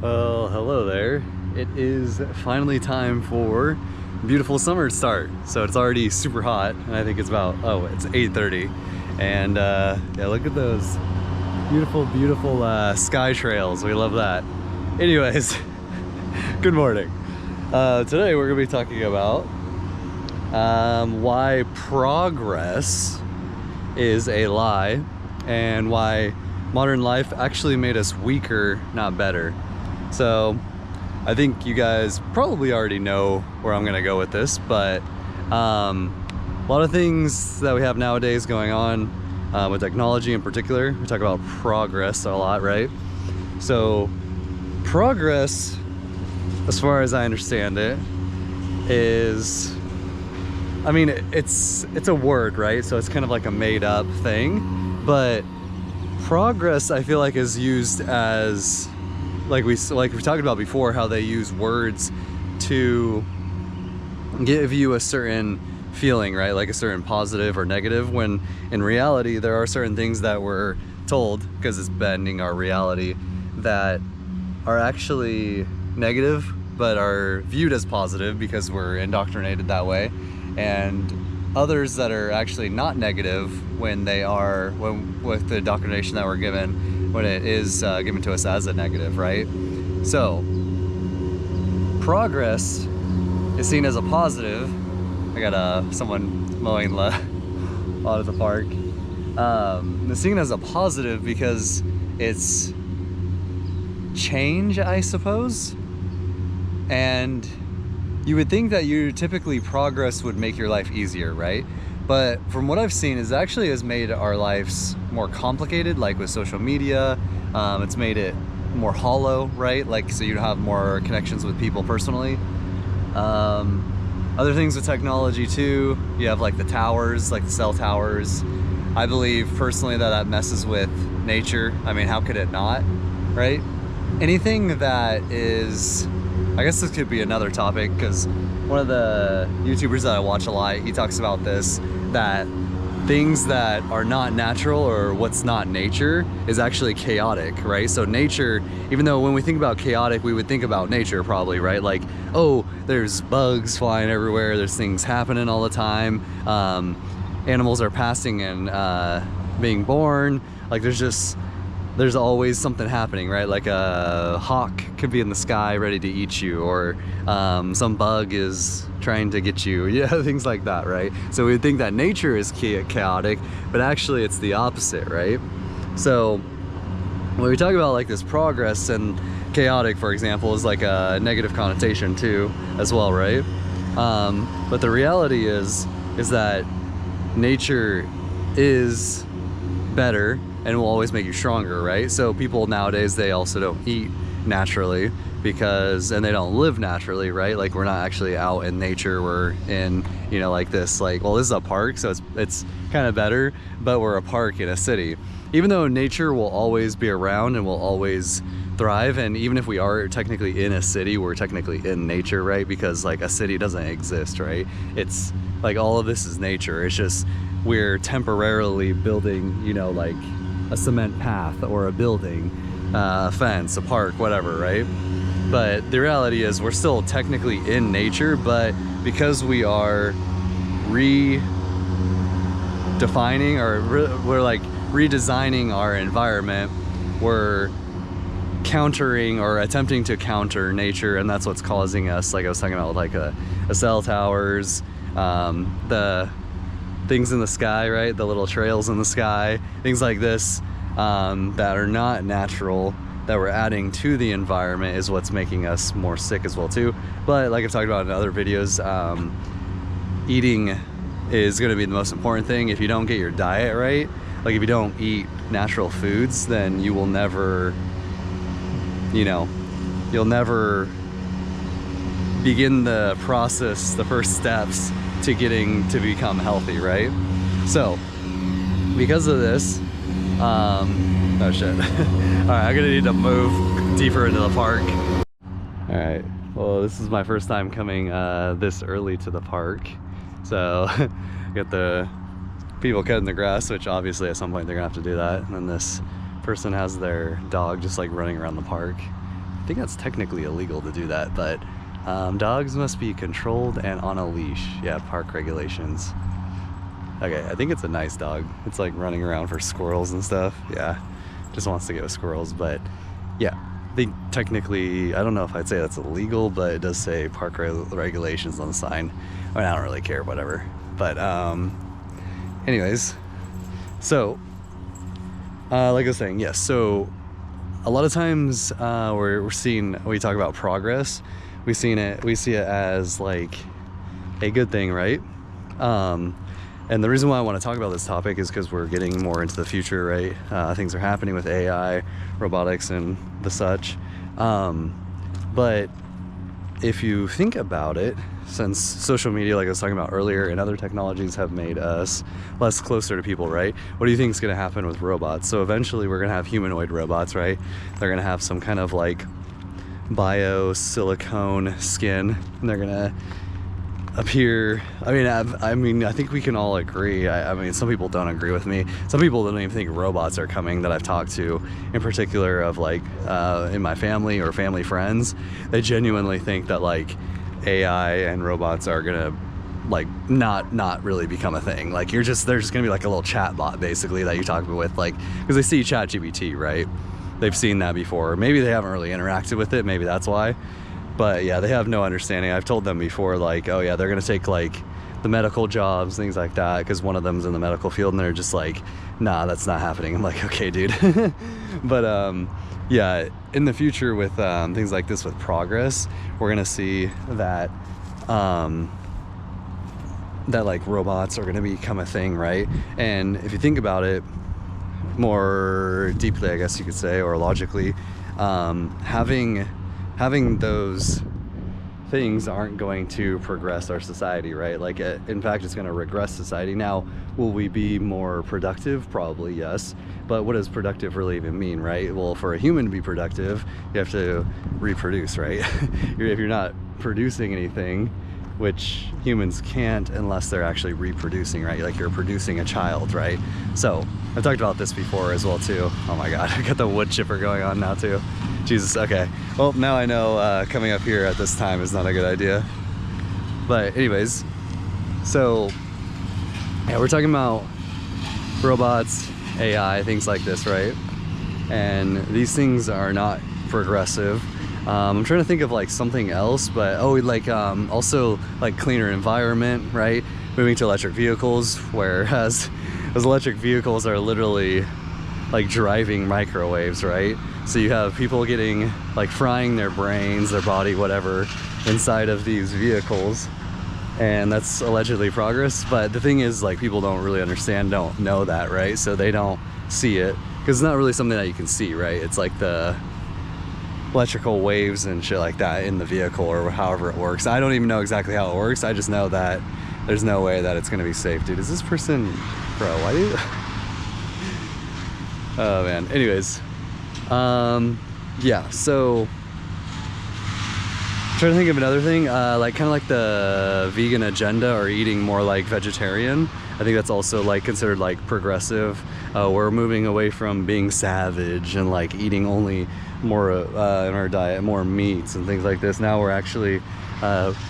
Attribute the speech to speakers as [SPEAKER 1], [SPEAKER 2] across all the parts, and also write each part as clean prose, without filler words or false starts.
[SPEAKER 1] Well, hello there. It is finally time for beautiful summer to start. So it's already super hot, and I think it's about, it's 8:30. And yeah, look at those beautiful, beautiful sky trails. We love that. Anyways, good morning. Today we're gonna be talking about why progress is a lie and why modern life actually made us weaker, not better. So I think you guys probably already know where I'm gonna go with this, but a lot of things that we have nowadays going on with technology in particular, we talk about progress a lot, right? So progress, as far as I understand it, is, I mean, it's a word, right? So it's kind of like a made up thing, but progress I feel like is used as, like we talked about before, how they use words to give you a certain feeling, right? Like a certain positive or negative, when in reality there are certain things that we're told, because it's bending our reality, that are actually negative but are viewed as positive because we're indoctrinated that way, and others that are actually not negative when they are, with the indoctrination that we're given, when it is given to us as a negative, right? So progress is seen as a positive. I got someone mowing lawn at the park. It's seen as a positive because it's change, I suppose. And you would think that typically progress would make your life easier, right? But from what I've seen, it actually has made our lives more complicated, like with social media. It's made it more hollow, right? Like, so you have more connections with people personally. Other things with technology too, you have like the towers, like the cell towers. I believe personally that messes with nature. I mean, how could it not, right? Anything that is, I guess this could be another topic, because one of the YouTubers that I watch a lot, he talks about this, that things that are not natural, or what's not nature, is actually chaotic, right? So nature, even though when we think about chaotic, we would think about nature probably, right? Like, oh, there's bugs flying everywhere, there's things happening all the time, animals are passing and being born, like there's always something happening, right? Like a hawk could be in the sky ready to eat you, or some bug is trying to get you, yeah, things like that, right? So we think that nature is chaotic, but actually it's the opposite, right? So when we talk about like this progress, and chaotic, for example, is like a negative connotation too, as well, right? But the reality is that nature is better and will always make you stronger, right? So people nowadays, they also don't eat naturally and they don't live naturally, right? Like, we're not actually out in nature, we're in, you know, like this, like, well, this is a park, so it's kind of better, but we're a park in a city. Even though nature will always be around and will always thrive, and even if we are technically in a city, we're technically in nature, right? Because like a city doesn't exist, right? It's like all of this is nature, it's just we're temporarily building, you know, like a cement path or a building, a fence, a park, whatever, right? But the reality is we're still technically in nature, but because we are redefining, or we're like redesigning our environment, we're countering or attempting to counter nature, and that's what's causing us, like I was talking about with like a cell towers, the things in the sky, right? The little trails in the sky, things like this, that are not natural, that we're adding to the environment, is what's making us more sick as well too. But like I've talked about in other videos, eating is going to be the most important thing. If you don't get your diet right, like if you don't eat natural foods, then you will never, you know, you'll never begin the process, the first steps to getting to become healthy, right? So because of this, oh shit. All right, I'm gonna need to move deeper into the park. All right, well, this is my first time coming this early to the park. So got the people cutting the grass, which obviously at some point they're gonna have to do that. And then this person has their dog just like running around the park. I think that's technically illegal to do that, but dogs must be controlled and on a leash. Yeah, park regulations. Okay, I think it's a nice dog. It's like running around for squirrels and stuff. Yeah, just wants to go with squirrels. But yeah, I think technically, I don't know if I'd say that's illegal, but it does say park regulations on the sign. I mean, I don't really care, whatever. But anyways, so like I was saying, yes. So a lot of times we talk about progress. We see it as like a good thing, right? And the reason why I want to talk about this topic is because we're getting more into the future, right? Things are happening with AI, robotics, and the such. But if you think about it, since social media, like I was talking about earlier, and other technologies have made us less closer to people, right? What do you think is going to happen with robots? So eventually we're going to have humanoid robots, right? They're going to have some kind of like bio-silicone skin, and they're going to appear. I mean, I think we can all agree. I mean, some people don't agree with me. Some people don't even think robots are coming that I've talked to, in particular of like in my family or family friends. They genuinely think that like AI and robots are gonna like not really become a thing. Like they're just gonna be like a little chat bot basically that you talk with, like, because they see ChatGPT, right? They've seen that before. Maybe they haven't really interacted with it, maybe that's why. But yeah, they have no understanding. I've told them before, like, oh yeah, they're gonna take like the medical jobs, things like that, because one of them's in the medical field, and they're just like, nah, that's not happening. I'm like, okay, dude. But yeah, in the future with things like this, with progress, we're gonna see that that like robots are gonna become a thing, right? And if you think about it more deeply, I guess you could say, or logically, having those things aren't going to progress our society, right? Like, in fact, it's going to regress society. Now, will we be more productive? Probably, yes. But what does productive really even mean, right? Well, for a human to be productive, you have to reproduce, right? If you're not producing anything, which humans can't unless they're actually reproducing, right? Like you're producing a child, right? So I've talked about this before as well too. Oh my God, I got the wood chipper going on now too. Jesus, okay. Well, now I know coming up here at this time is not a good idea. But anyways, so yeah, we're talking about robots, AI, things like this, right? And these things are not progressive. I'm trying to think of like something else, but also like cleaner environment, right? Moving to electric vehicles, whereas those electric vehicles are literally like driving microwaves, right? So you have people getting like frying their brains, their body, whatever, inside of these vehicles, and that's allegedly progress. But the thing is, like, people don't really understand, don't know that, right? So they don't see it because it's not really something that you can see, right? It's like the electrical waves and shit like that in the vehicle, or however it works. I don't even know exactly how it works. I just know that there's no way that it's gonna be safe. Dude, is this person, bro, why do you oh man, anyways, yeah, so I'm trying to think of another thing, like kind of like the vegan agenda, or eating more like vegetarian. I think that's also like considered like progressive. We're moving away from being savage and like eating only more in our diet, more meats and things like this. Now we're actually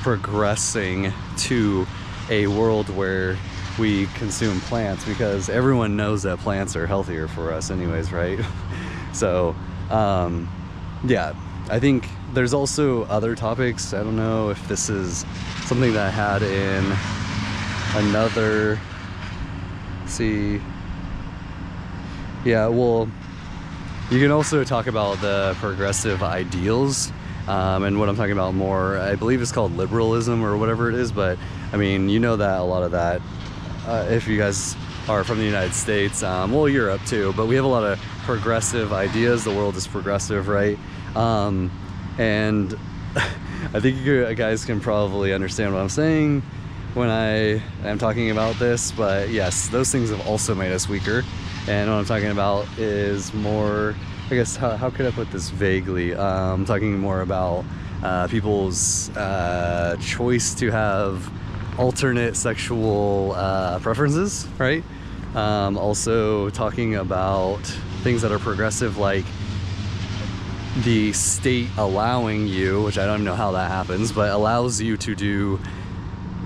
[SPEAKER 1] progressing to a world where we consume plants, because everyone knows that plants are healthier for us anyways, right? So yeah, I think there's also other topics. I don't know if this is something that I had in another, yeah, well, you can also talk about the progressive ideals, and what I'm talking about more, I believe it's called liberalism or whatever it is. But I mean, you know that a lot of that, if you guys are from the United States, well, Europe too, but we have a lot of progressive ideas. The world is progressive, right? And I think you guys can probably understand what I'm saying when I am talking about this. But yes, those things have also made us weaker. And what I'm talking about is more, I guess, how could I put this vaguely? I'm talking more about people's choice to have alternate sexual preferences, right? Also talking about things that are progressive, like the state allowing you, which I don't even know how that happens, but allows you to do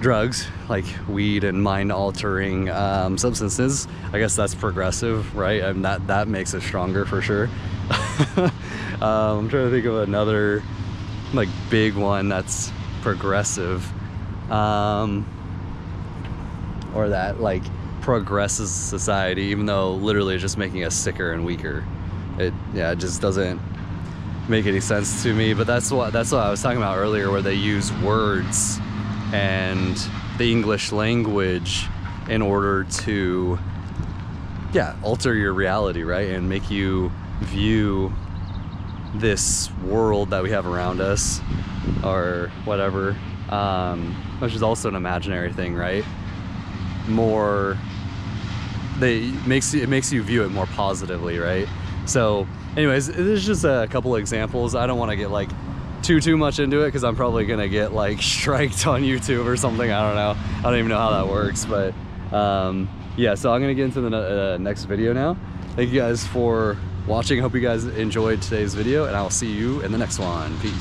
[SPEAKER 1] drugs like weed and mind-altering substances. I guess that's progressive, right? And that makes it stronger for sure. I'm trying to think of another like big one that's progressive, or that like progresses society, even though literally it's just making us sicker and weaker. It just doesn't make any sense to me. But that's what I was talking about earlier, where they use words and the English language in order to alter your reality, right? And make you view this world that we have around us or whatever, which is also an imaginary thing, right? It makes you view it more positively, right? So anyways, there's just a couple of examples. I don't want to get like too much into it, because I'm probably gonna get like striked on YouTube or something. I don't know. I don't even know how that works, but yeah, so I'm gonna get into the next video now. Thank you guys for watching. Hope you guys enjoyed today's video, and I'll see you in the next one. Peace.